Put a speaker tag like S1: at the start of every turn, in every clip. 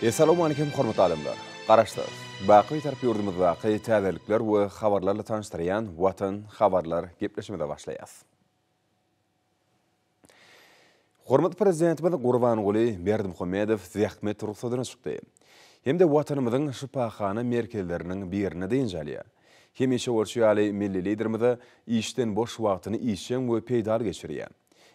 S1: Assalamu alaikum hormatly alimlar. Garaşlar. Baqy tarap yurdumyzdaqy täzelikler we habarlarla tanıştyrýan Watan habarlar gepleşmede başlaýas. Hormatly prezidentimiz Gurbanguly Berdimuhammedow zähmet ruhsatyny çykdy. Hemde watanymyzyň şypaxana merkezleriniň birine deýinjalýar. Hemişe orşýaly milli liderimiz işden boş wagtyny işen we peýdar geçirýär.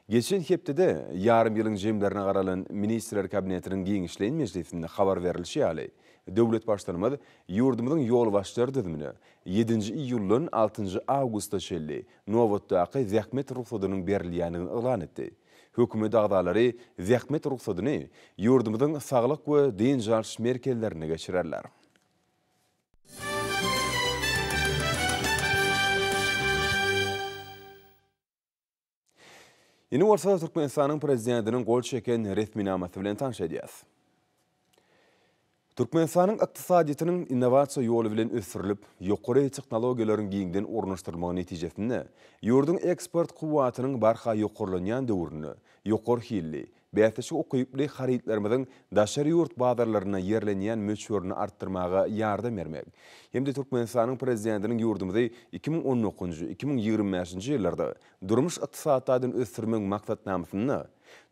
S1: Geçen heptede yarım yılın jemlerine garalan Ministrler Kabinetinin giňişleýän meclisinde habar berilýär. Döwlet başkanymyz ýurdumyzyň ýol başçylary düzümini 7 iýuldan 6 awgustda şelli Nowatdaky zähmet ruhsatynyň berilýänini elan etdi. Hökümet agdalary zähmet ruhsatyny ýurdumyzyň saglyk we din jarşy merkezlerine geçirerler. Ýene bolsa Türkmenistanyň prezidentiniň gol çeken resminamasy bilen tanış edýäs. Türkmenistanyň ykdysadytynyň innovasiýa ýoly bilen ösürilip, ýokary tehnologiýalaryň giňden ornaşdyrylmagy netijesinde ýurdun eksport kuwwatynyň barha ýokarlanýan döwrüni, ýokary hilli, bäsişi okyply haritlerimiziň daşary ýurt bazarlaryna ýerlenýän möçürini artdyrmaga ýardam bermek. Hemde Türkmenistanyň prezidentiniň ýurdumyzy 2010-2025 ýyllarda durmuş ykdysadyny ösürmek maksatnamasyny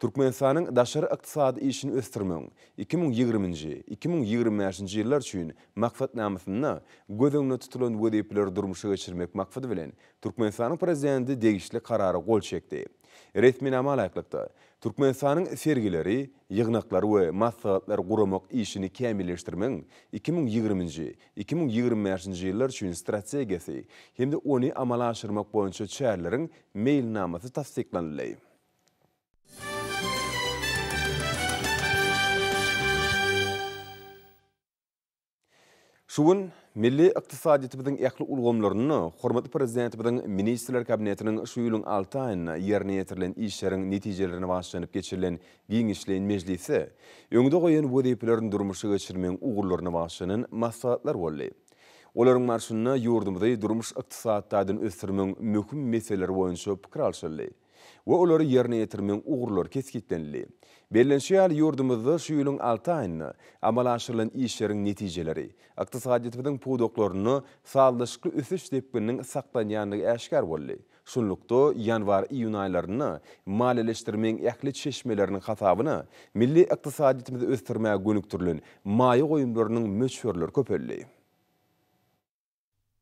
S1: Türkmenistanyň daşary ykdysady işini ösürmek 2020-2025 ýyllar üçin maksatnamasyny göz öňüne tutulan wezipler durmuşa geçirmek maksady bilen Türkmenistanyň prezidenti degişli karary gol çekdi. Resminama alaýaklykda Türkmenistanyň sergileri, ýygnaklary we maslahatlar guramak işini kämilleşdirmek 2020-2025 ýyllar üçin strategiýasy hemde ony amala aşyrmak boýunça çärleriň mailnamasy tasdiklandy. Şuun milli ykdysadyýetimiziň ähli ulgamlaryny hormatly prezidentimiziň Ministrler Kabinetiniň şu ýylyň 6 aýyna ýerine ýetirilen işleriň netijelerini başlanyp geçirilen giňişleýän meclisi öňde goýan wezipelerini durmuşa geçirmeň ugurlaryny başlanan maslahatlar boldy. Olaryň marşyna ýurdumyzy durmuş ykdysadyny ösürmeň möhüm meseleleri boýunça pikir alşyldy we olary ýerine ýetirmeň ugurlar keskitlenildi. Bellenşýär ýurdumyzda şu ýylyň 6 aýyna amala aşyrylan işleriň netijeleri, ykdysadyýetimiziň pudoklaryny sağlaşykly ösüş depiniň saklanýanlygy äşkar boldy. Şunlukda ýanwar-iýun aýlaryny maliyeleşdirmeň ähli çeşmeleriniň hasabyny milli ykdysadyýetimizi ösdürmäge gönüktirilen maýa goýumlarynyň möçberleri köpeldi.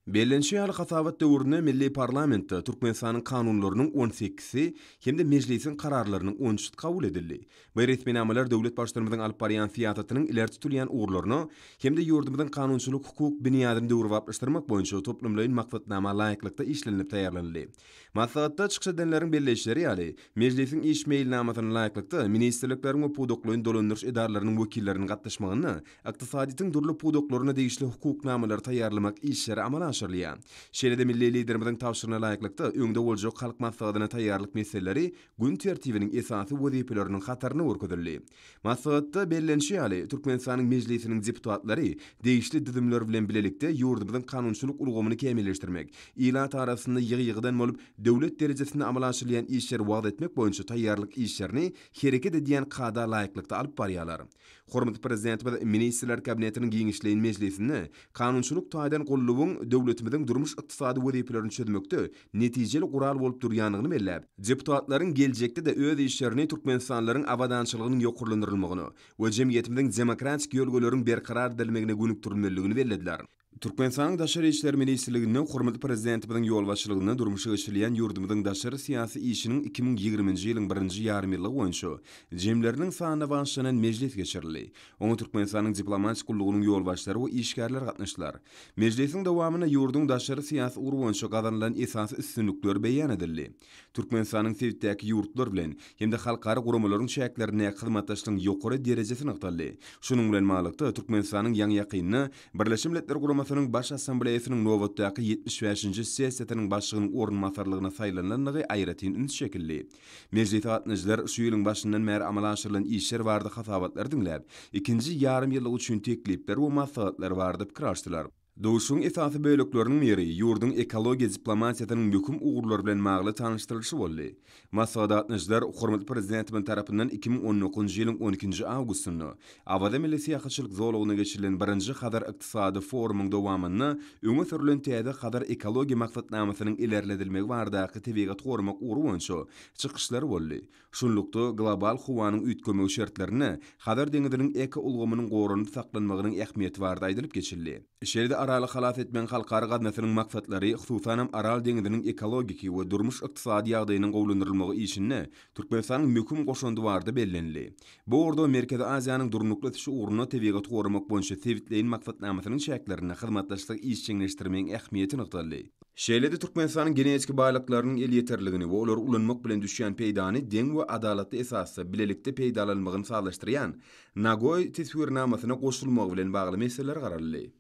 S1: Bellenşýär hasabat döwründe milli parlamentde Türkmenistanyň kanunlarynyň 18-i hemde meclisiň kararlarynyň 13-i kabul edildi. Bu resminamalar döwlet başlarymyzyň alyp barýan siýasatynyň ileri tutulýan ugurlaryny hemde ýurdumyzyň kanunçylyk hukuk biniýadyny döwürwaplaşdyrmak boýunça toplumlaryň maksatnama laýyklykda işlenip taýýarlandy. Maslahatda çykyş edenleriň belleşleri ýaly meclisiň iş mailnamasyny laýyklykda ministrlikleriň we pudoklaryň dolandyrys edarlarynyň wekilleriniň gatnaşmagyny, ykdysadyýetyň durly pudoklaryna degişli hukuknamalar taýýarlamak işleri amala aşyrylýar. Şeýle-de milli liderimiziň tawşyryna laýyklykda öňde boljak halk maslahatyna taýýarlyk meselleri gün tertibiniň esasy wezipeleriniň hataryny görkezildi. Maslahatda bellenşýär Türkmenistanyň meclisiniň deputatlary degişli düzümler bilen bilelikde ýurdumyzyň kanunçylyk ulgamyny kämilleşdirmek, ilat arasynda ýygy-ýygydan bolup döwlet derejesinde amala aşyrylýan işler wagt etmek boýunça taýýarlyk işlerini hereket edýän kada laýyklykda alyp barýarlar. Hormatly prezidentimiz Ministrler Kabinetiniň giňişleýän meclisinde kanunçylyk taýdan gollugyň döwletimiziň durmuş ykdysady wezipelerini çözmekde netijeli gural bolup durýanlygyny belläp, deputatlaryň geljekde de öz işlerini Türkmenistanlaryň awadançylygynyň ýokurlandyrylmagyny we jemgyýetimiziň demokratik ýolgalaryň berkarar edilmegine gönükdirilmeligini bellediler. Türkmenistanyň Daşary işler ministrliginden hormatly prezidentimiziň ýolbaşçylygyna durmuşa geçirilýän ýurdumyzyň daşary syýasy işiniň 2020-nji ýylyň 1-nji ýarym ýyly boýunça jemleriniň sanyna başlanan meclis geçirildi. Oňa Türkmenistanyň diplomatik gullugynyň ýolbaşçylary we işgärler gatnaşdylar. Meclisiň dowamyna ýurdun daşary syýasy ugur boýunça gazanylan esasy üstünlikler beýan edildi. Türkmenistanyň sewitdäki ýurtlar bilen hemde halkara guramalaryň şäklerine hyzmatdaşlygyň ýokary derejesine ykdaldy. Şunuň bilen maglykda Türkmenistanyň ýaňy ýakynyny Birleşmiş Milletler Guramasynyň baş assambleýasynyň Nowatdaky 75-nji sessiýasynyň başlygynyň ornmatarlygyna saýlananlygy aýratyn üns şekilli. Meclis gatnaşyjylar şu ýylyň başyndan bäri amala aşyrylan işler bardy hasabatlar diňläp, ikinji ýarym ýyllyk üçin teklipler we maslahatlar bardy pikir açdylar. Dowuşuň esasy bölekleriniň biri ýurdun ekologiýa diplomatiýasynyň möhüm ugurlary bilen magly tanışdyryşy boldy. Masada atnaşlar hormatly prezidentimiň tarapyndan 2019-njy ýylyň 12-nji awgustyny Awada Milli Syýahatçylyk zolagyna geçirilen 1-nji Hadar ykdysady forumyň dowamyny öňe sürülen täze Hadar ekologiýa maksatnamasynyň ilerledilmegi baradaky tebigat gorumak ugury boýunça çykyşlary boldy. Şunlukda global howanyň üýtgeme şertlerini Hadar deňiziniň eko ulgamynyň gorunyp saklanmagynyň ähmiýeti barada aýdylyp geçirildi. Şeýle araly halat etmen halkary gatnaşynyň maksatlary hususan Aral deňiziniň ekologik we durmuş ykdysady ýagdaýynyň gowlandyrylmagy işine Türkmenistanyň möhüm goşundy bardy bellenli. Bu orada Merkezi Aziýanyň durnukly tüşi uğruna tebigat gorumak boýunça Sewitleýin maksatnamasynyň şäklerini hyzmatdaşlyk işçiňleşdirmegiň ähmiýetini ykdyrdy. Şeýle-de Türkmenistanyň genetik baýlyklarynyň el ýeterligini we olar ulanmak bilen düşýän peýdany deň we adalatly esasy bilelikde peýdalanmagyny saglaşdyrýan Nagoy teswirnamasyna goşulmagy bilen bagly meseleler garaldy.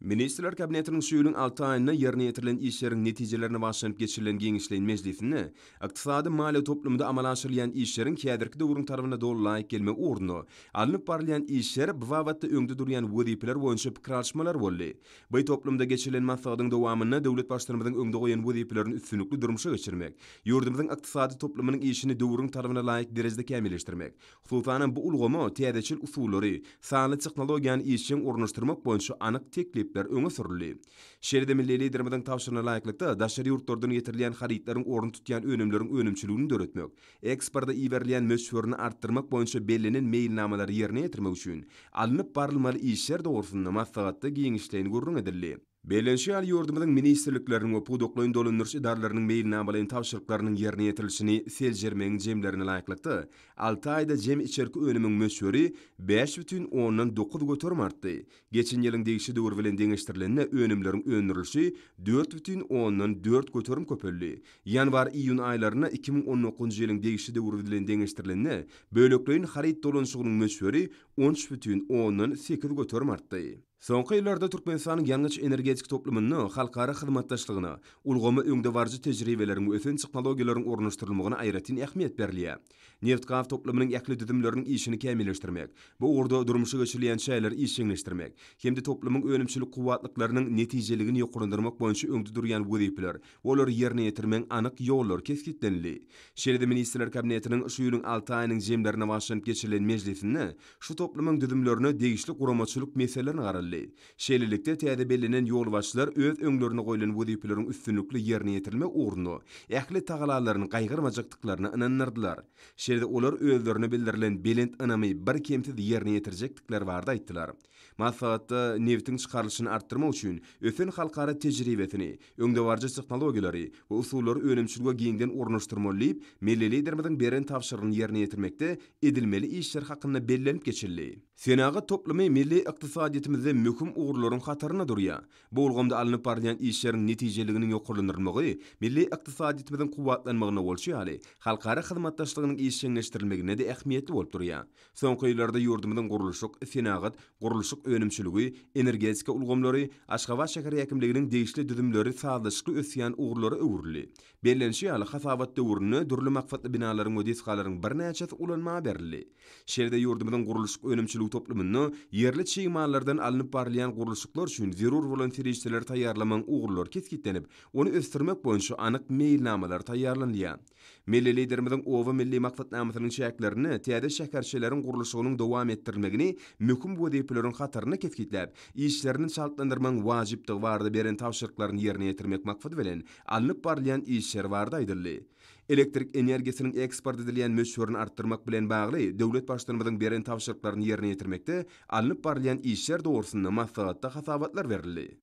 S1: Ministrler Kabinetiniň şu ýylyň 6 aýyna ýerine ýetirilen işleriň netijelerini başlanyp geçirilen Giňişleýin Mejlisinde ykdysady maliýe toplumda amal aşyrylýan işleriň kädirki döwrüň tarabyna dolu laýyk gelmek urny alınıp barylýan işler bu wagtda öňde durýan wezipeler boýunça pikir alşmalar boldy. Bu toplumda geçirilen maslahatyň dowamyny döwlet başlarymyzyň öňde goýan wezipelerini üstünlikli durmuşa geçirmek, ýurdumyzyň ykdysady toplumynyň işini döwrüň tarabyna laýyk derejede kämilleşdirmek, hususan bu ulgamy täzeçil usullary, sanly tehnologiýany işiň urnuşdyrmak boýunça anyk teklip öňe sürildi. Şeýle milli liderimiň tawşyryna laýyklykda daşary ýurtlardan ýetirilýän haritlaryň orun tutýan önümleriň önümçiligini döretmek, eksportda iýerleýän möşgörüni artdyrmak boýunça bellenen meýilnamalary ýerine ýetirmek üçin alınıp barylmaly işler dogrusynda maslahatda giňişleýin gurrun edildi. Belenşi al ýurdumyň ministrlikleriniň we pudoklaýyn dolandyryş idaralarynyň meýilnamalyň tawşyryklarynyň ýerine ýetirilişini seljermegiň jemlerine laýyklykdy. 6 aýda jem içerki önümiň möşgöri 5,9 götürüm artdy. Geçen ýylyň degişi döwür bilen deňeşdirilende önümleriň öndürilişi 4,4 götürüm köpeldi. Ýanwar-iýun aýlaryna 2019-njy ýylyň degişi döwür bilen deňeşdirilende bölekleýin harit dolanşygynyň möşgöri 13,8 götürüm artdy. Soňky ýyllarda Türkmenistanyň ýalňyç energetik toplumyny, halkara hyzmatdaşlygyna, ulgamy öňde barjy tejribeleriň we ösen tehnologiýalaryň ornaşdyrylmagyna aýratyn ähmiýet berilýär. Neft-gaz toplumynyň ähli düdümleriniň işini kämilleşdirmek, bu urda durmuşa geçirilen şäher işçiňleşdirmek, hemde toplumyň önümçilik kuwatlyklarynyň netijeligini ýokurundyrmak boýunça öňde durýan wezipeler, olar ýerine ýetirmeň anyk ýollar keskitlenli. Şeýle-de Ministrler Kabinetiniň şu ýylyň 6 aýynyň jemlerine başlanyp geçirilen mejlisinde şu toplumyň düdümlerini degişli guramaçylyk meselelerini garaldy. Şeýlelikde täze bellenen ýol başlar öz öňlerine goýulan wezipeleriň üstünlikli ýerine ýetirmek urny ähli tagalalaryny gaýgyrmajakdyklaryny inanyrdylar. Şeýle olar özlerini bildirilen belent ynamy bir kemsiz ýerine ýetirjekdikleri barada aýtdylar. Maslahatda neftiň çykarylşyny artdyrmak üçin ösen halkara tejribesini, öňde barjy tehnologiýalary we usullary önümçiligi giňden urnuşdyrmaly, milli liderimiň beren tawşyrygyny ýerine ýetirmekde edilmeli işler hakynda bellenip geçirildi. Senagat toplumy milli ykdysadiyetimize möhüm ugurlaryň hatarına durýar. Bu ulgamda alınıp barýan işleriň netijeliginiň ýokurlandyrylmagy milli ykdysadiyetimiziň kuwatlanmagyna bolşýaly, halkara hyzmatdaşlygynyň işçiňleşdirilmegine de ähmiýetli bolup durýar. Soňky ýyllarda ýurdumyzyň gurulşyk, senagat, gurulşyk önümçiligi, energetika ulgamlary, Aşgabat şäher häkimliginiň degişli düdümleri sazlaşykly ösýän ugurlary öwürli. Bellenşi ýaly hasabat döwrüne durly maksatly binalaryň we deskalaryň bir näçesi ulanmaga berildi. Şeýle ýurdumyzyň gurulşyk önümçiligi toplumyny ýerli çyýmalardan alınıp barylýan gurulşyklar üçin zerur bolan serişçiler taýýarlaman ugurlar keskitlenip, onu östirmek boýunça anyk meýilnamalar taýýarlanýar. Milli liderimiň owa milli maksatnamasynyň şäklerini täze şäherçileriň gurulşygynyň dowam etdirilmegini möhüm wezipeleriň hataryny keskitläp, işlerini şartlandyrmaň wajypdygy barada beren tawşyryklaryny ýerine ýetirmek maksady bilen alınıp barylýan işler barada aýdyldy. Elektrik energiýasynyň eksport edilýän möşgörini artdyrmak bilen bagly döwlet başlarymyzyň beren tawşyryklaryny ýerine ýetirmekde alınıp barylýan işler dogrusynda maslahatda hasabatlar berildi.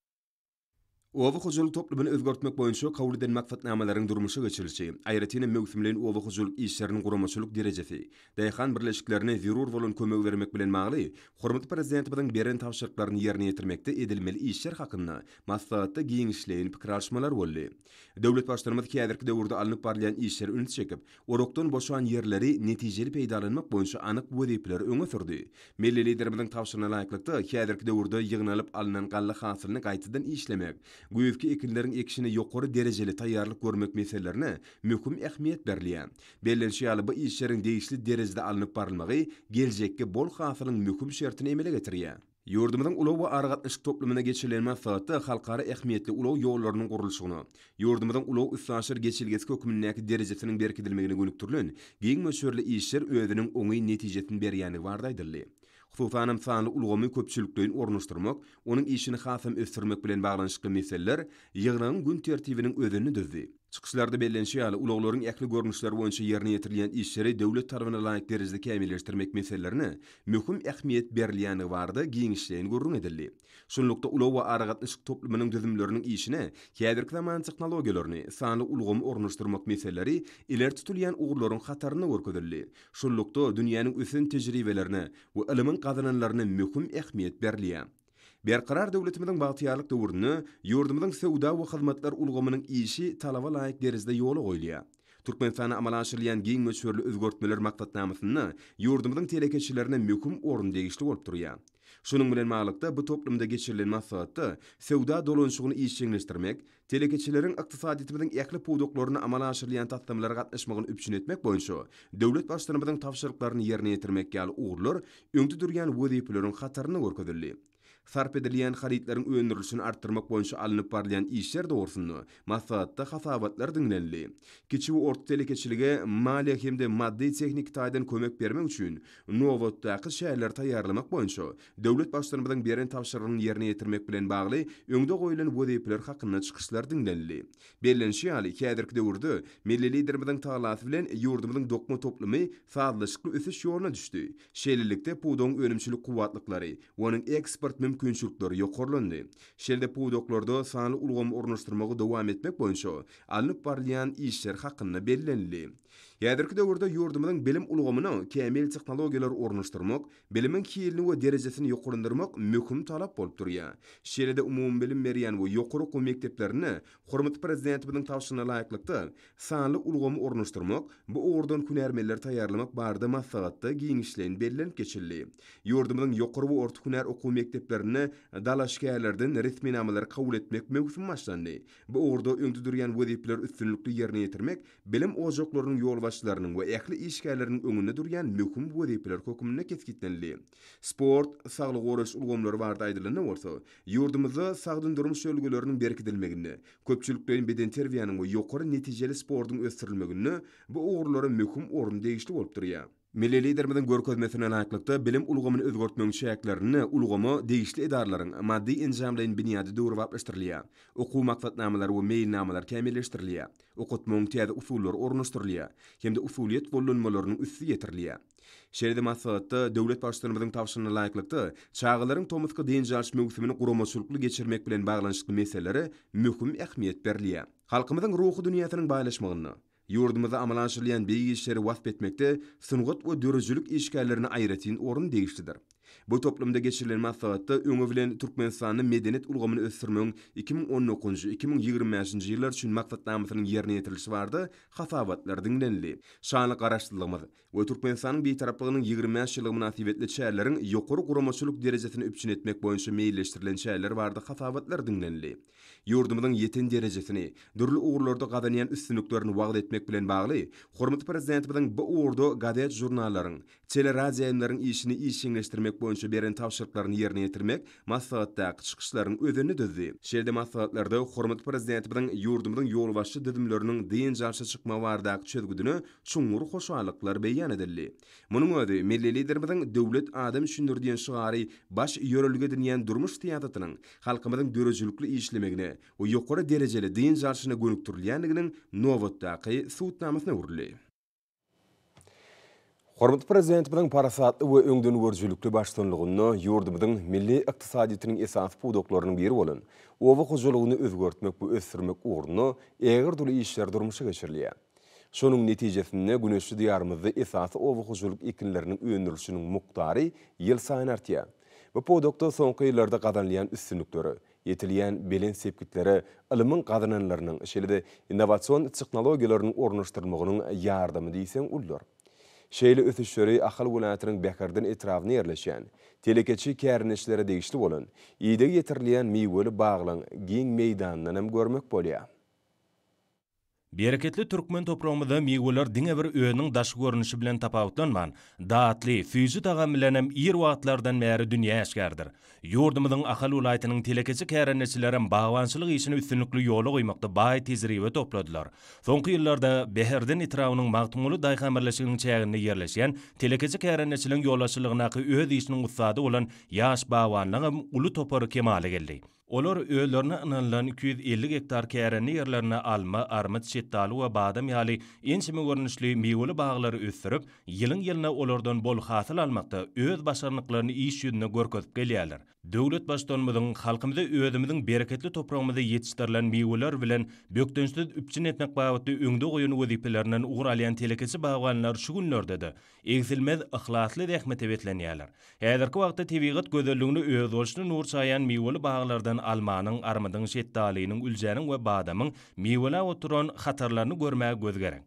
S1: Owa hujuluk toplumyny özgörtmek boýunça kabul edilen maksatnamalaryň durmuşa geçirilişi, aýratyny mewsimlerin owa hujuluk işleriniň guramaçylyk derejesi, daýhan birleşiklerine zerur bolan kömek bermek bilen magly, hormatly prezidentimiň beren tawşyryklaryny ýerine ýetirmekde edilmeli işler hakynda maslahatda giňişleýin pikir alşmalar boldy. Döwlet başlarymyz kädirki döwürde alınıp barylýan işler üns çekip, orokdan boşan ýerleri netijeli peýdalanmak boýunça anyk wezipeler öňe sürdi. Milli liderimiň tawşyryna laýyklykda kädirki döwürde ýygnalyp alynan galla hasylyny gaýtadan işlemek, güýjki ekinleriň ekişine ýokary derejeli taýýarlyk görmek meselelerini möhüm ähmiýet berilýär. Bellenşi ýaly bu işleriň degişli derejede alınıp barylmagy geljekke bol hasylyň möhüm şertini emele getirýär. Yurdumyzyň ulaw we aragatlyşyk toplumyna geçirilen saatda halkara ähmiýetli ulaw ýollarynyň gurulşygyna, yurdumyzyň ulaw üssaşyr geçilgesi hökümindäki derejesiniň berkidilmegine gönükdirilen giň möşürli işler özüniň oňy netijesini berýäni bardaýdyly. Hususan sanly ulgamy köpçülikden ornaşdyrmak, onuň işini hasam ösdürmek bilen baglanşykly meseleler ýygynyň gün tertibiniň özüni düzdi. Çıkışlarda bellenşýär ulaglaryň ähli görnüşleri boýunça ýerine ýetirilýän işleri döwlet tarabyna laýyk derejede kämilleşdirmek meselelerini möhüm ähmiýet berilýäni barda giňişleýän görüň edildi. Şonlukda ulaw we aragatlyşyk toplumynyň düzümleriniň işine häzirki zaman tehnologiýalaryny, sanly ulgamy ornaşdyrmak meseleleri ileri tutulýan ugurlaryň hataryny görkezildi. Şonlukda dünýäniň üstün tejribelerini we ilimiň gazananlaryna möhüm ähmiýet berilýär. Berqarar döwletimiziň bagtyarlyk döwrüni ýurdumyzyň sowda we hyzmatlar ulgamynyň işi talaba laýyk derejede ýola goýulýar. Türkmenistana amal aşyrylýan giň möçürli özgörtmeler maksatnamasyny ýurdumyzyň telekeçilerine möhüm orun degişli bolup durýar. Şunun bilen maglykda bu toplumda geçirilen maksatda sowda dolanşygyny işçileşdirmek, telekeçileriň ykdysadyetimiziň ähli puwdoklaryny amal aşyrylýan tatlamlara gatnaşmagyny üpçün etmek boýunça döwlet başlarymyzyň tapşyryklaryny ýerine ýetirmek ýaly ugurlar öňde durýan wezipeleriň hataryny görkezildi. Sarp edilýän harytlariň öňdürülüşini artdyrmak boýunça alınıp barlayan işler dogrusyny maksatda hasabatlar diňlenli. Kiçi we orta telekeçilige maliýe hemde maddi tehnik taýdan kömek bermek üçin nowatdaky şäherler taýýarlamak boýunça döwlet başlarymyzyň beren tapşyrygyny ýerine ýetirmek bilen bagly öňde goýulan wezipeler hakynda çykyşlar diňlenli. Bellenşýär häzirki döwürde milli liderimiziň taýlasy bilen ýurdumyzyň dokma toplumy sazlaşykly ösüş ýoluna düşdi. Şeýlelikde puwdoň önümçilik kuwatlyklary, onuň eksport mümkinçilikleri ýokarlandy. Şeýle puwdoklarda sanly ulgamy ornaşdyrmagy dowam etmek boýunça alınıp barlayan işler hakynda bellenli. Häzirki döwürde ýurdumyzyň bilim ulgamyny kämil tehnologiýalar ornaşdyrmak, bilimiň kiýilini we derejesini ýokarlandyrmak möhüm talap bolup durýar. Şeýle umumy bilim berýän we ýokary okuw mekdeplerini hormatly prezidentimiziň tawşygyna laýyklykda sanly ulgamy ornaşdyrmak, bu ugurdan hünärmenler taýýarlamak barada maksatda giňişleýän bellenip geçildi. Ýurdumyzyň ýokary we orta hünär okuw mekdeplerini dalaşkälerden resmi namalar kabul etmek mümkin başlandy. Bu ugurda öňde durýan wezipeler üstünlükli ýerine ýetirmek, bilim ojaklarynyň ýolbaşçylarynyň we ähli işgärläriniň öňünde durýan möhüm wezipeler hökümine kesgitlenli. Sport, saglyk goraş ulgamlary barda aýdylyny bolsa, ýurdumyzda sagdyn durmuş şölgeleriniň berkitilmegini, köpçüliklerin beden terbiýanyň we ýokary netijeli sportyň ösdürilmegini bu ugurlara möhüm orun degişli bolup durýar. Milli liderimiziň görkezmesine laýyklykda bilim ulgamyny özgörtmeň şäherlerini ulgama degişli edarlaryň maddi enjamlaryň binýady döwrüpleşdirilýär. Okuw maksatnamalary we meýilnamalar kämilleşdirilýär. Okutmaň täze usullary ornaşdyrylýar. Hemde usuliýet bolunmalarynyň üstü ýetirilýär. Şeýle maksatda döwlet başlarymyzyň tawşygyna laýyklykda çağalaryň tomuska deňjalş mögsümini guramaçylykly geçirmek bilen baglanşykly meseleleri möhüm ähmiýet berilýär. Halkymyzyň ruhy dünýäsiniň baýlaşmagyny, ýurdumyzda amal aşyrylýan beýgi işleri wasp etmekde sungat we dörejülik işgärlerini aýratyn orun degişlidir. Bu toplumda geçirilen maksatda öňe bilen Türkmenistanyň medeniýet ulgamyny ösdürmegiň 2019-2025 ýyllar üçin maksatnamasynyň ýerine ýetirilişi barada hasabatlar diňlenli. Şanly garaşdyrylmagy we Türkmenistanyň beýtaraplygynyň 25 ýylyg münasibetli şäherleriň ýokary guramaçylyk derejesini üpçün etmek boýunça meýilleşdirilen şäherler barada hasabatlar diňlenli. Ýurdumyzyň ýeten derejesini, dürli ugurlarda gazanýan üstünliklerini wagt etmek bilen bagly, hormatly prezidentimiziň bu ugurda gazet jurnallaryň, teleraziýalaryň işini işçileşdirmek boýunça beren tawşyryklaryny ýerine ýetirmek maksatdaky çykyşlaryň özüni düzdi. Şeýle maksatlarda hormatly prezidentimiziň ýurdumyzyň ýolbaşçy düzümleriniň deňjalşa çykma bardaky çözgüdüni çuňur hoşalyklar beýan edildi. Munyň özi milli liderimiziň döwlet adam düşündirdiýän şygary baş ýörelge edilýän durmuş tiýatratynyň halkymyzyň dörejülikli işlemegine we ýokary derejeli deňjalşyna gönükdirilýänliginiň nowatdaky suwtnamasyna urildi. Hormatly prezidentimiziň parasatly we öňden görjülükli başçylygyny ýurdumyzyň milli ykdysadyetiniň esas puwdoklarynyň biri bolan owa hojalygyny özgörtmek we ösdürmek ugruna ägir duly işler durmuşa geçirilýär. Şonuň netijesinde güneşli diýarymyzda esas owa hojalyk ekinleriniň öňdürülüşiniň mukdary ýyl saýyn artýar. Bu puwdokda soňky ýyllarda gazanýan üstünlikleri, yetilýän bilen sepkitleri, ilimiň gazananlarynyň, şeýle innowasion tehnologiýalarynyň ornaşdyrmagynyň ýardamy diýsen ullar. Şeýle ösüşleri ahal welaýatynyň Bekardan etrawyna ýerleşýän, telekeçi kärnişlere degişli bolan, ýyda ýetirilýän meýweli baglaň giň meýdanynam görmek bolýar.
S2: Bereketli Türkmen toprağımızda meýweler diňe bir öýüniň daşy görnüşi bilen tapawutlanman, daatly, füýzi tagam bilen hem ýer wagtlardan bäri dünýä ýaşgardyr. Ýurdumyzyň Ahal welaýatynyň telekeçi kärenneçilerim bagwançylyk işini üstünlikli ýola goýmakda baý tezriwe topladylar. Soňky ýyllarda Beherden etrawynyň magtumuly daýhamerleşiginiň çäginde ýerleşýän telekeçi kärenneçiligiň ýolaçylygyna öz işiniň ustady bolan ýaş bagwanlyň uly topary kemale geldi. Olar öýlerine ynanlan 250 hektar kärenli ýerlerine alma, armut, şetdaly we badam ýaly ençime görnüşli meýweli baglary ösdürip, ýylyň-ýylyna olardan bol hasyl almakda öz başarnyklaryny iş ýüzüne görkezip gelýärler. Döwlet başdanmyzyň halkymyza özümiziň bereketli toprağymyzda ýetişdirilen meýweler bilen bökdençde üpçün etmek bagatda öňde goýan wezifelerinden ugur alýan telekesi bagwanlar şu günlerde egzilmez ihlasly rahmet etlenýärler. Häzirki wagtda tebigat gözelligini öz bolşyny nur saýan meýweli baglardan almanyň, armudyň, şetdalynyň, üljäniň we badamyň meýwele oturan hatarlaryny görmäge göz gerek.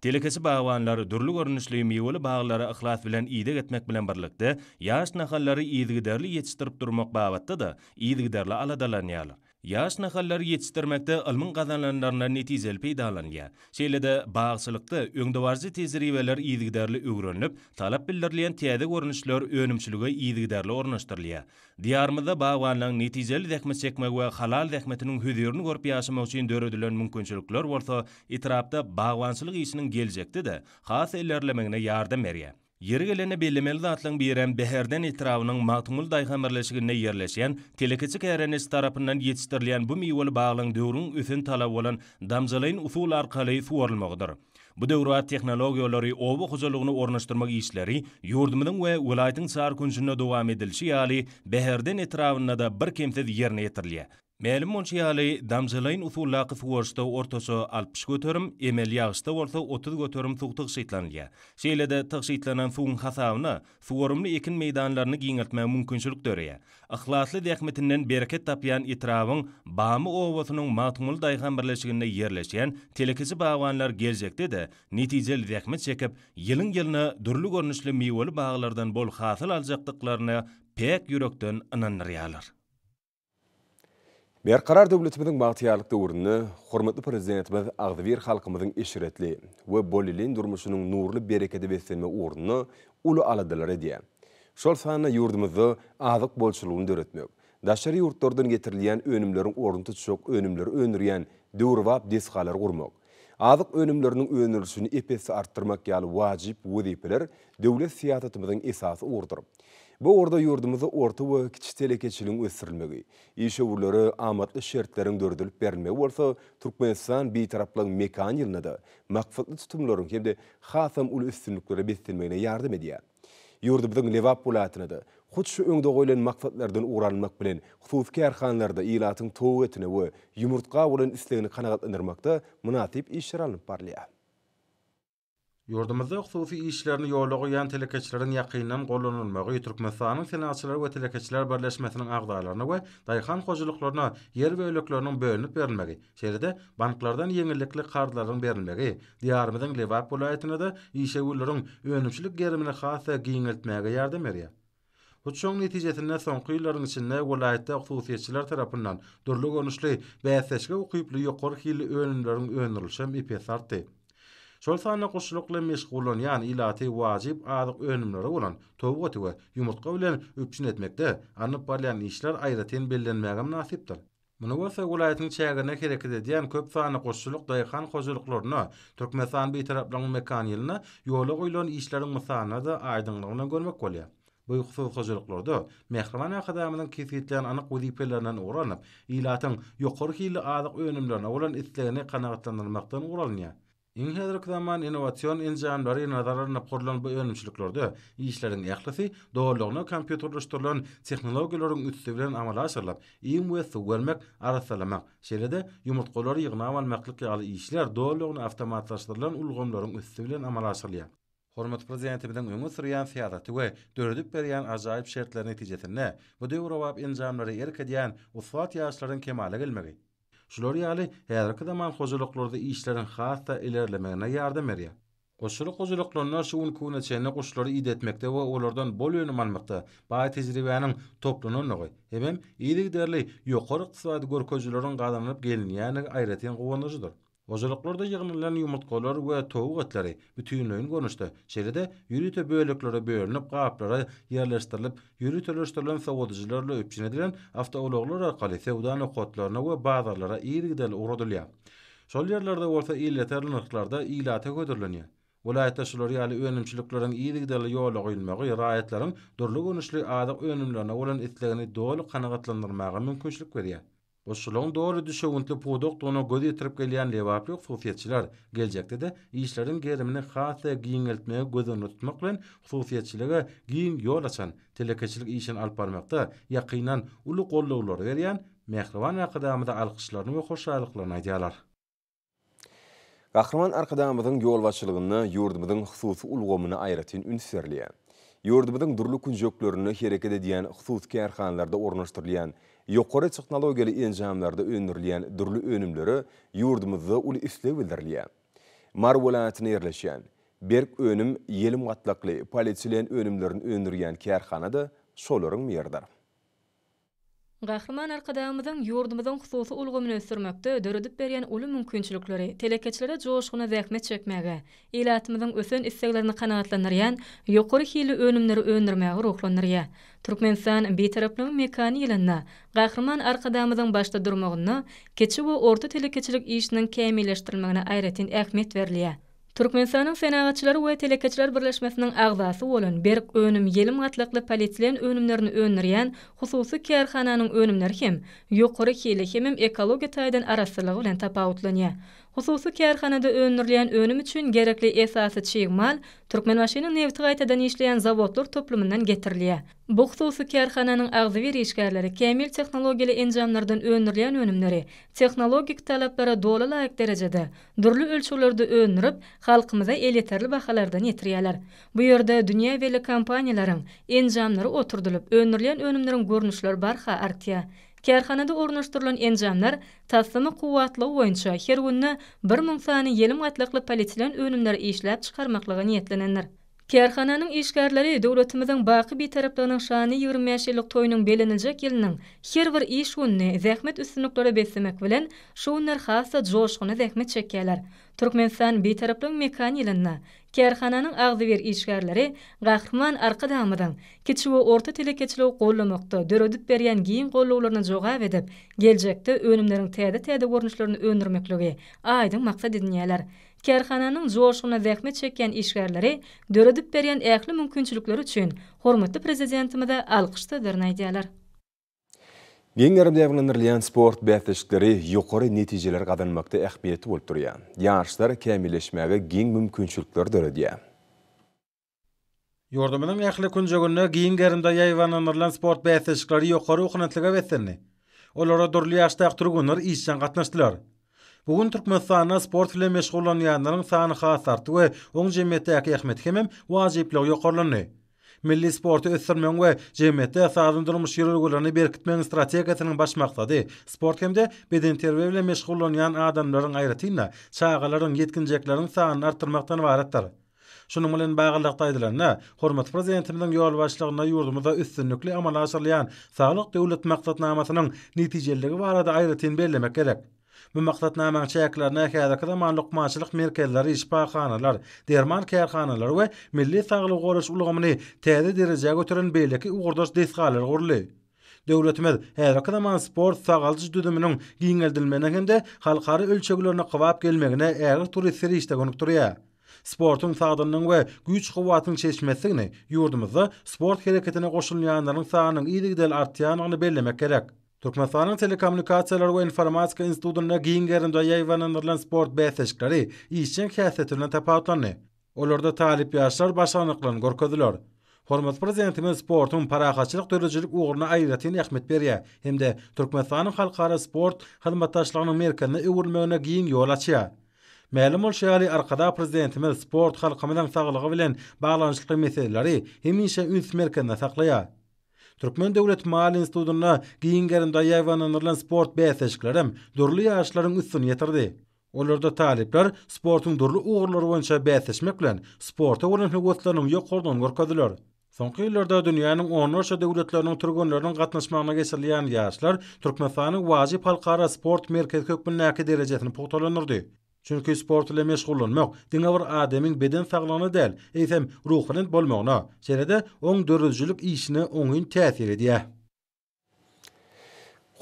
S2: Telekesi bagwanlary durly görnüşli meýweli baglary ihlas bilen ýygy etmek bilen birlikde ýaş nahallary ýygyderli ýetişdirip durmak bagatda da ýygyderli aladalanýarlar. Ýaş nahallary ýetişdirmekde ilmiň gazanlanlaryna netijeli peýdalanýar. Şeýlede bagçylykda öňde barjy tezriweler ýygyderli öwrenilip, talap bildirilýän täze görnüşler önümçiligi ýygyderli ornaşdyrylýar. Diýarymyzda bagwanlaryň netijeli zähmet çekmek we halal zähmetiniň hüzürini görüp ýaşamak üçin döredilen mümkinçilikler bolsa, etrapda bagwançylyk işiniň geljekde de has ilerlemegine ýardam berýär. Yeri gelene bellemeli zatlaryň birem Beherden etrawynyň magtumuly daýhamerleşigine ýerleşýän telekeçi kärenesi tarapyndan ýetişdirilýän bu meýweli baglaryň döwrüň üsün talap bolan damjalaýyn usul arkaly suwarylmagdyr. Bu döwrat tehnologiýalary oba hojalygyny ornaşdyrmak işleri ýurdumyzyň we welaýatyň sar günjünde dowam edilşi ýaly Beherden etrawyna da bir kemsiz ýerine ýetirilýär. Mälim monşiýaly damjalaýyn usullaky suwarşda ortasy 60 göterim, emel ýagşda bolsa 30 göterim suw tygşytlanýar. Şeýlede tygşytlanan suwun hasabyna suwarymly ekin meýdanlaryny giňeltmek mümkinçilik dörýär. Ihlasly dähmetinden bereket tapýan etrawyň bamy owasynyň magtumuly daýhamerleşigine ýerleşýän telekesi bagwanlar geljekde de netijeli dähmet çekip, ýylyň-ýylyna durly görnüşli meýweli baglardan bol hasyl aljakdyklaryna pek ýürekden ynanýarlar.
S1: Berkarar döwletimiziň bagtýarlyk döwrüni hormatly prezidentimiz agzybir halkymyzyň eşiretli we bolilin durmuşynyň nurly bereketi beslenme uğruna uly aladalar edýär. Şol sanyna ýurdumyzda azyk bolçulugyny döretmek, daşary ýurtlardan getirilýän önümleriň orny tutjak önümleri önürýän döwrwap desgalar gurmak, azyk önümleriniň önürilişini epesi artdyrmak ýaly wajyp wezipeler döwlet siýasatymyzyň esasy urdur. Bu orada yurdumuzda orta ve kiçik telekeçiliğin ösdirilmegi, iş öwürleri amatly şertlerin dördülüp berilmegi bolsa, Türkmenistan bir taraplyň mekan ýylynda da makfatly tutumlaryň hemde hasam uly üstünliklere beslenmegine ýardam edýär. Yurdumyzyň lewap welaýatyna da hut şu öňde goýulan makfatlardan uğranmak bilen hususy kärhanlarda ilatyň towetine we ýumurtga bolan islegini kanagatlandyrmakda munasyp işler alınıp barlýar.
S3: Yurdumuzda hususy işlerini ýola goýan telekeçilerin ýakyndan gollanylmagy Türkmenistanyň Senatçylary we Telekeçiler Birleşmesiniň agdalaryna we daýhan hojalyklaryna ýer we ölekleriniň bölünip berilmegi, şeýlede banklardan ýeňillikli kartlaryň berilmegi, diýarymyzyň Lewap welaýatyna da işewleriň önümçilik gerimine hasa giňeltmäge ýardam berýär. Bu çoň netijesinde soňky ýyllaryň içinde welaýatda hususiýetçiler tarapyndan durly görnüşli bäsleşge ukyply ýokary hili önümleriň öňürilşi epes artdy. Şol sanyna goşulykly meşgulanýan ilaty wajyp azyk önümleri bolan towgaty we ýumurtga bilen öpçün etmekde anyp barýan işler aýratyn bellenmäge münasipdir. Muny bolsa welaýatyň çägine hereket edýän köp sanyna goşulyk daýhan hojalyklaryna Türkmenistan bir taraplyň mekan ýylyna ýola goýulan işleriň mysalyna da aýdynlygyna görmek bolýar. Bu husus hojalykllarda Mehriman Akademiyanyň kesitlen anyk wezipelerinden uranyp, ilatyň ýokary hili azyk önümlerine bolan islegini kanagatlandyrmakdan uralýar. Iň häzirki zaman innowasion enjamlary nazarlarına gurulan bu önümçiliklerde işleriň ählisi dogrulygyna kompýuterleşdirilen tehnologiýalaryň üstü bilen amala aşyrylyp, iň we görmek, arasalamak, şeýlede ýumurtgalary ýygnap almaklyk ýaly işler dogrulygyna awtomatlaşdyrylan ulgamlaryň üstü bilen amala aşyrylýar. Hormat prezidentimiziň öňe sürýän siýasaty we döredip berýän ajaýyp şertler netijesinde bu döwrewap enjamlary erkedýän usat ýaşlaryň kemale gelmegi. Şular ýaly häzirki zaman hojalyklarda işleriň hassa ilerlemegine ýardam berýär. Goşulyk hojalyklaryna şu ünkuny çenli goşulary idetmekde we olardan bol önüm almakda baý tejribäniň toplananyny hem ýygyderli ýokary ykdysady görkezleriň gazanyp gelinýäni aýratyn gowanyjydyr. Ozalyklarda ýygnylan ýumurtgalar we towuk etleri bütünlüğini görnüşdi. Şeýle-de ýürüte böleklere bölünip gaplara ýerleşdirilip, ýürütelişdirilen sowudyjylarla öpçün edilen awtologlar arkaly sewda nokatlaryna we bazarlara ýergidel uğradylýar. Şol ýerlerde bolsa illeterli nyrklarda ilata gödürilenýär. Vilayetde şolary ýaly önümçilikleriň ýergidel ýola goýulmagy raýatlaryň durly gönüşli adyk önümlerine bolan islegini doly kanagatlandyrmagy mümkinçilik berýär. Oşularyň doğru düşewüntli produktyny göz ýetirip gelýän lewaply hususiýetçiler geljekde de işleriň gerimini hasa giňeltmege gözüni tutmak bilen hususiýetçiligi giň ýol açan telekeçilik işini alyp barmakda ýakynan uly gollawlar berýän Mehriban Arkadamyda alkyşlaryny we hoşallyklaryny aýdýarlar.
S1: Gahrman Arkadamydyň ýolbaşçylygyny ýurdumyzyň hususy ulgamyny aýratyn ünsürliýär. Ýurdumyzyň durly kunjoklerini hereket edýän hususy kärhanalarda ornaşdyrylýan ýokary tehnologiýaly enjamlarda öňürilýän durly önümleri ýurdumyzda uly isleg bildirilýär. Mar welaýatyna ýerleşýän Berk önüm ýelim gatlakly polietilen önümlerini öňürýän kärhanada şolaryň ýerdir.
S4: Gahrman Arkadamyzyň ýurdumyzyň hususy ulgamyny ösürmekde döredip berýän uly mümkinçilikleri telekeçilere joşgyna zähmet çekmäge, ilatymyzyň ösen isleglerini kanagatlandyrýan ýokary hili önümleri öňürmäge ruhlandyrýar. Türkmenistan betaraplygyň mekany ýylyna Gahrman Arkadamyzyň başda durmagyny, keçi we orta telekeçilik işiniň kämilleşdirilmegine aýratyn ähmiýet berilýär. Türkmenistanyň Senagatçylar we Telekeçiler Birleşmesiniň agzasy bolan Berk önüm ýelim gatlakly polietilen önümlerini öňürýän hususy kärhananyň önümleri hem ýokary hili hem ekologiýa taýdan araslygy bilen tapawutlanýar. Hususy kärhanada öňürilýän önüm üçin gerekli esasy çygymal Türkmenbaşynyň nefti gaýtadan işleýän zawodlar toplumyndan getirilýär. Bu hususy kärhananyň agzy bir işgärleri kämil tehnologiýaly enjamlardan öňürilýän önümleri tehnologik talaplara doly laýyk derejede durly ölçülerde öňürip halkymyza eliterli bahalardan ýetirýärler. Bu ýerde dünýä beli kompaniýalaryň enjamlary oturdulyp öňürilýän önümleriň görnüşleri barha artýar. Kärhanada ornaşdyrylan enjamlar tasamy kuwatly boýunça her günde 1000 sany ýelim gatlakly polietilen önümleri işläp çykarmaklyga niýetlenenler. Kärhananyň işgärleri döwletimiziň baky betaraplygynyň şany 25 ýyllyk toýunyň beleniljek ýylynyň her bir iş gününe zähmet üstünlikleri beslemek bilen şu günler hassa joşgyna zähmet çekýärler. Türkmenistan betaraplygyň mekany ýylyna kärhananyň agzy bir işgärleri Gahrman Arkadamydyň kiçi we orta telekeçiligi gollamakda döredip berýän giň gollawlaryny jogap edip, geljekde önümleriň täze görnüşlerini öňürmekligi aýdyň maksat edinýärler. Kärhananyň joşgyna zähmet çekýän işgärleri döredip berýän ähli mümkinçilikleri üçin hormatly prezidentimize alkyşladyryny aýdýarlar.
S1: Geňerim däwirlendirilýän sport bäsleşikleri ýokary netijeler gazanmakda ähmiýetli bolup durýar. Ýarşlar kämilleşmäge giň mümkinçilikler döredýär.
S3: Ýurdumynyň ähli kunjogunda giň gerimde ýaýwanlandyrylan sport bäsleşikleri ýokary okunatlyga wetsenni. Olara durly ýaşdaky turgunlar işden gatnaşdylar. Bugün Türkmenistanda sport bilen meşgullanýanlaryň sany has artdy we oň jemgyýetdäki ähmiýet hem wajipligi ýokarlandy. Milli sportu ösürmek we jemgyýetde sağlandyrylmış ýerlerini berkitmeň strategiýasynyň baş maksady sport hemde beden terbiýe bilen meşgullanýan adamlaryň aýratyna çağalaryň ýetkinjekleriniň sanyny artyrmakdan ibaretdir. Şunun bilen baglanykda aýdylanna, hormatly prezidentimiň ýol başlygyna ýurdumyzda üstünlikli amal aşyrlayan saglyk döwlet maksatnamasynyň netijeligi barada aýratyn bellemek gerek. Bu maksatnamaň çäklerine häzirki zamanlykmaçylyk merkezleri, işpahanalar, derman kärhanalar we milli saglyk goraş ulgamyny täze derejege götüren beýleki ugurdaş desgalar gurly. Döwletimiz häzirki zaman sport sagalçy düdüminiň giňeldilmegine hem de halkary ölçeklerine gybap gelmegine ägir turistleri işde gönükdirýär. Sportun sagdanyň we güýç guwatynyň çeşmesini ýurdumyzda sport hereketine goşulýanlaryň sanynyň ýygy artýanyny bellemek gerek. Türkmenistanyň Telekommunikasiýalar we Informatika Institutyna giň gerimde ýaýwanlandyrylan sport bäsleşikleri işçiň häsiýetine tapawutlandy. Olarda talip ýaşlar başlanyklaryn görkezdiler. Hormatly prezidentimiz sportun parahaçylyk dörejilik uğruna aýratyn ähmiýet berýär. Hemde Türkmenistanyň halkara sport hyzmatdaşlygynyň merkezine öwürmegine giň ýol açýar. Ma'lum bolşaly arkada prezidentimiz sport halkymyň saglygy bilen baglanyşly meseleleri hemişe üns merkezine saklaýar. Türkmen Döwlet Mal Institutyna giň gerimde ýaýwanlandyrylan sport bäsleşikleri durly ýaşlaryň üstüne ýetirdi. Olarda talipler sportun durly uğurlary boýunça bäsleşmek bilen sporta bolan höwetleriniň ýokardan görkezdiler. Soňky ýyllarda dünýäniň 10 döwletleriniň turgunlarynyň gatnaşmagyna geçirilýän ýaşlar Türkmenistanyň wajyp halkara sport merkezi kökbünläki derejesini pogtalanyrdy. Çünki sport ile meşgullanmak diňe bir adamyň beden saglygyna däl, eýsem ruhyny bolmagyna, şeýle-de oň dörüjülük işine oňyn täsir edýär.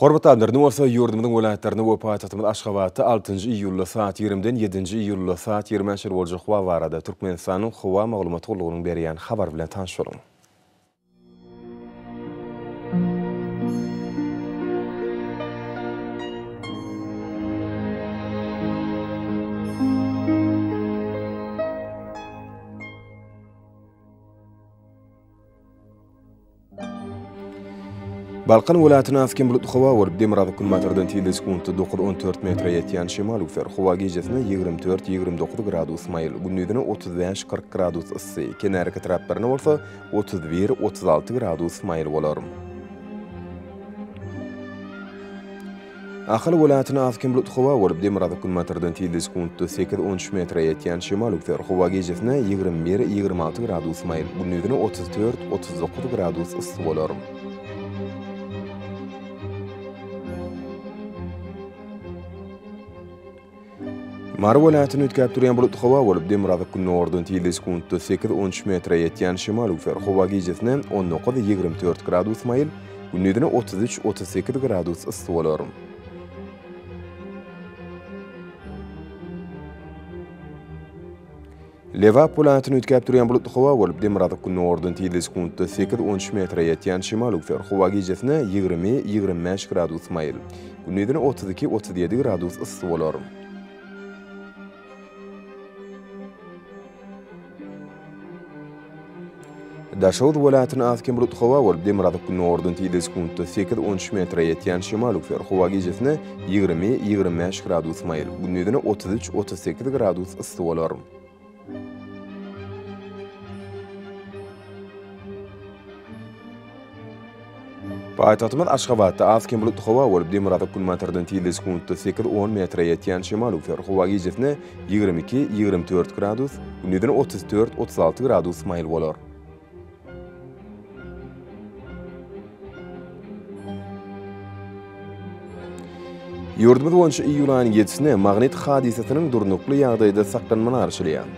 S1: Hormatlaryndan bolsa ýurdumyň welaýatlaryny we paýtagtymyň Aşgabatda 6-njy iýulda saat 20-den 7-nji iýulda saat 20-nji boljak wa barada Türkmenistanyň howa maglumaty gullugynyň berýän habar bilen tanışyryň. Balkan welaýatyna asken bulutly howa bolup Demirada kilometrden tile sekundy 9-14 metre ýetýän şemal üser. Howa gejesine 24-29 gradus mayl, gündüzine 35-40 gradus ysy, kenarky taraplaryna bolsa 31-36 gradus mayl bolar. Ahal welaýatyna asken bulutly howa bolup Demirada kilometrden tile sekundy 8-13 metre ýetýän şemal üser. Howa gejesine 21-26 gradus mayl, gündüzine 34-39 gradus ysy bolar. Mara welaýatyny ötkäp durýan bulutly howa bolup Demirada gündüzden tile sekundy 8-13 metre ýetýän şemal üser. Howa gejesine 19-24 gradus mayl, gündüzine 33-38 gradus ysy bolar. Lewap welaýatyny ötkäp durýan bulutly howa bolup Demirada gündüzden tile sekundy 8-13 metre ýetýän şemal üser. Howa gejesine 20-25 gradus mayl, gündüzine 32-37 gradus ysy bolar. Daşawd welaýatyny asken bulutly howa bolup Demirada gündüzden tile sekundy 8-13 metre ýetýän şemal üser. Howa gejesine 20-25 gradus mayl, gündüzine 33-38 gradus ysy bolar. Paýtagtymyň Aşgabatda asken bulutly howa bolup Demirada kilometrden tile sekundy 8-10 metre ýetýän şemal üser. Howa gejesine 22-24 gradus, gündüzine 34-36 gradus mayl bolar. Ýurdumyz boýunça iýul aýynyň 7-sine magnet hadisatynyň durnukly ýagdaýda saklanmany arşylýan.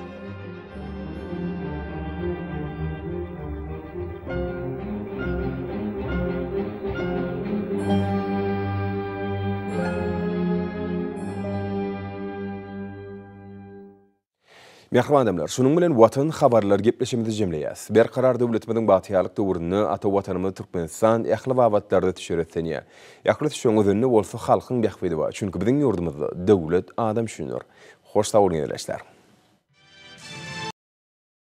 S1: Mehriban adamlar, şunun bilen watan habarlar gepleşimizi jemleýäs. Berkarar döwletimiziň batýarlyk döwrüni ata watanymyz Türkmenistan ähli wagtlarda tüşüretsenýär. Ýakly şoň özünde bolsa halkyň bähbidi bar. Çünki biziň ýurdumyzda döwlet adam düşünür. Hoş sag bolun